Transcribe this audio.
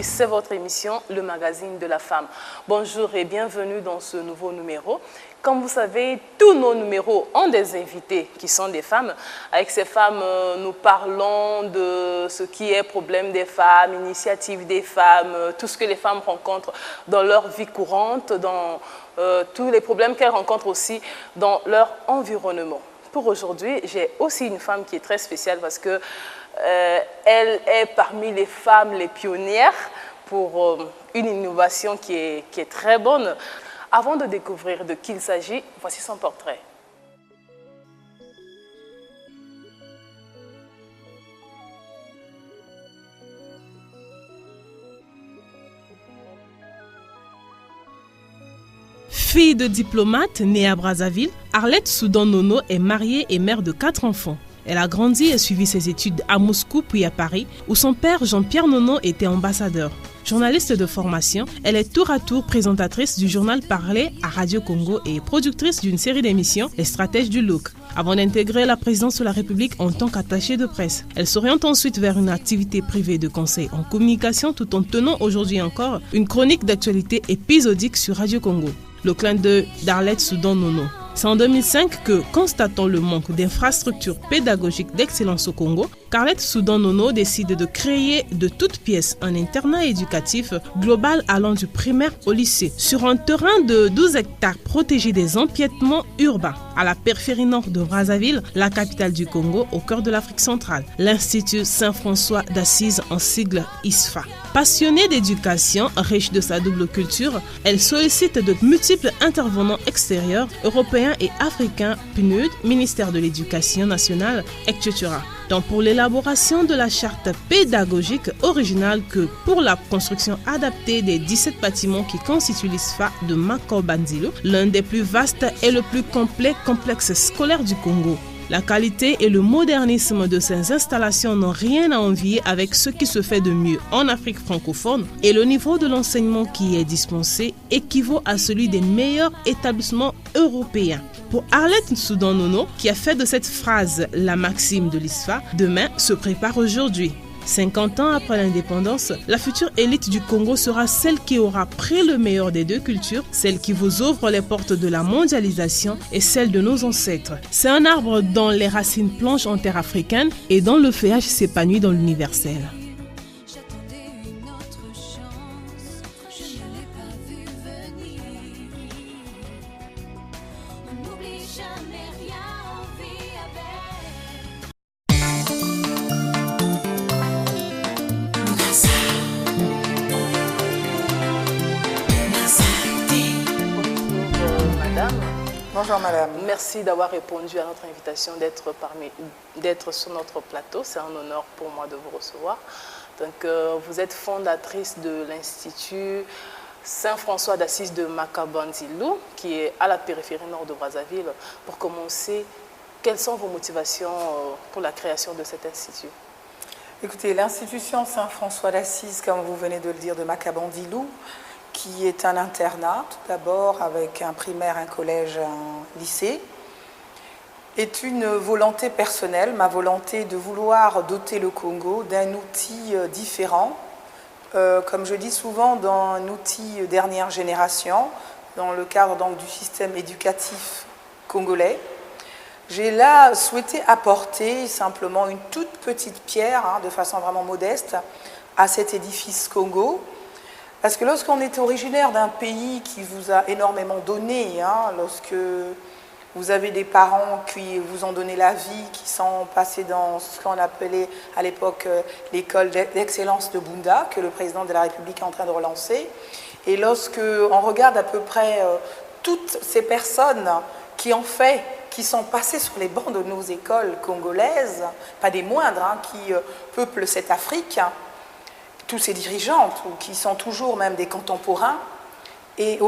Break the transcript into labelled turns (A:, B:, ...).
A: Oui, c'est votre émission, le magazine de la femme. Bonjour et bienvenue dans ce nouveau numéro. Comme vous savez, tous nos numéros ont des invités qui sont des femmes. Avec ces femmes, nous parlons de ce qui est problème des femmes, initiative des femmes, tout ce que les femmes rencontrent dans leur vie courante, dans tous les problèmes qu'elles rencontrent aussi dans leur environnement. Pour aujourd'hui, j'ai aussi une femme qui est très spéciale parce que elle est parmi les femmes les pionnières pour une innovation qui est très bonne. Avant de découvrir de qui il s'agit, voici son portrait.
B: Fille de diplomate née à Brazzaville, Arlette Soudan Nono est mariée et mère de 4 enfants. Elle a grandi et suivi ses études à Moscou puis à Paris, où son père Jean-Pierre Nono était ambassadeur. Journaliste de formation, elle est tour à tour présentatrice du journal Parler à Radio Congo et productrice d'une série d'émissions, Les Stratèges du Look. Avant d'intégrer la présidence de la République en tant qu'attachée de presse, elle s'oriente ensuite vers une activité privée de conseil en communication tout en tenant aujourd'hui encore une chronique d'actualité épisodique sur Radio Congo. Le clin d'œil d'Arlette Soudan Nono. C'est en 2005 que, constatant le manque d'infrastructures pédagogiques d'excellence au Congo, qu'Arlette Soudan Nono décide de créer de toutes pièces un internat éducatif global allant du primaire au lycée, sur un terrain de 12 hectares protégé des empiètements urbains, à la périphérie nord de Brazzaville, la capitale du Congo, au cœur de l'Afrique centrale. L'Institut Saint-François d'Assise, en sigle ISFA. Passionnée d'éducation, riche de sa double culture, elle sollicite de multiples intervenants extérieurs, européens et africains, PNUD, ministère de l'Éducation nationale, etc. Tant pour l'élaboration de la charte pédagogique originale que pour la construction adaptée des 17 bâtiments qui constituent l'ISFA de Makobandilo, l'un des plus vastes et le plus complet complexe scolaire du Congo. La qualité et le modernisme de ces installations n'ont rien à envier avec ce qui se fait de mieux en Afrique francophone et le niveau de l'enseignement qui est dispensé équivaut à celui des meilleurs établissements européens. Pour Arlette Soudan Nono, qui a fait de cette phrase la maxime de l'ISFA, demain se prépare aujourd'hui. 50 ans après l'indépendance, la future élite du Congo sera celle qui aura pris le meilleur des deux cultures, celle qui vous ouvre les portes de la mondialisation et celle de nos ancêtres. C'est un arbre dont les racines plongent en terre africaine et dont le feuillage s'épanouit dans l'universel.
C: Bonjour madame.
A: Merci d'avoir répondu à notre invitation d'être sur notre plateau. C'est un honneur pour moi de vous recevoir. Donc, vous êtes fondatrice de l'Institut Saint-François d'Assise de Makobandilo, qui est à la périphérie nord de Brazzaville. Pour commencer, quelles sont vos motivations pour la création de cet institut?
C: Écoutez, l'Institution Saint-François d'Assise, comme vous venez de le dire, de Makobandilo, qui est un internat, tout d'abord avec un primaire, un collège, un lycée, est une volonté personnelle, ma volonté de vouloir doter le Congo d'un outil différent, comme je dis souvent, d'un outil dernière génération, dans le cadre donc, du système éducatif congolais. J'ai là souhaité apporter simplement une toute petite pierre, de façon vraiment modeste, à cet édifice Congo. Parce que lorsqu'on est originaire d'un pays qui vous a énormément donné, lorsque vous avez des parents qui vous ont donné la vie, qui sont passés dans ce qu'on appelait à l'époque l'école d'excellence de Bunda, que le président de la République est en train de relancer, et lorsque on regarde à peu près toutes ces personnes qui ont fait, qui sont passées sur les bancs de nos écoles congolaises, pas des moindres, qui peuplent cette Afrique, tous ces dirigeantes, ou qui sont toujours même des contemporains, et